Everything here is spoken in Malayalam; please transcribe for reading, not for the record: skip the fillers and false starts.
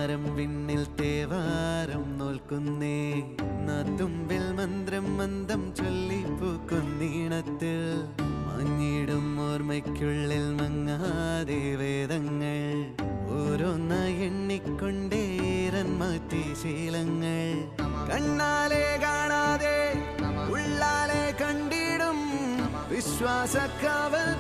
മാരം വിണ്ണിൽ തേവാരം നോൽക്കുന്നേ നാത്തുമ്പിൽ മന്ത്രം മന്ദം ചൊല്ലിപ്പൂക്കുന്നീണത്തിൽ മഞ്ഞിടും ഓർമ്മയ്ക്കുള്ളിൽ മങ്ങാതെ വേദങ്ങൾ ഓരോന്നായി എണ്ണിക്കൊണ്ടേരൻ മാറ്റി ശീലങ്ങൾ കണ്ണാലെ കാണാതെ ഉള്ളാലെ കണ്ടിടും വിശ്വാസക്കാവൽ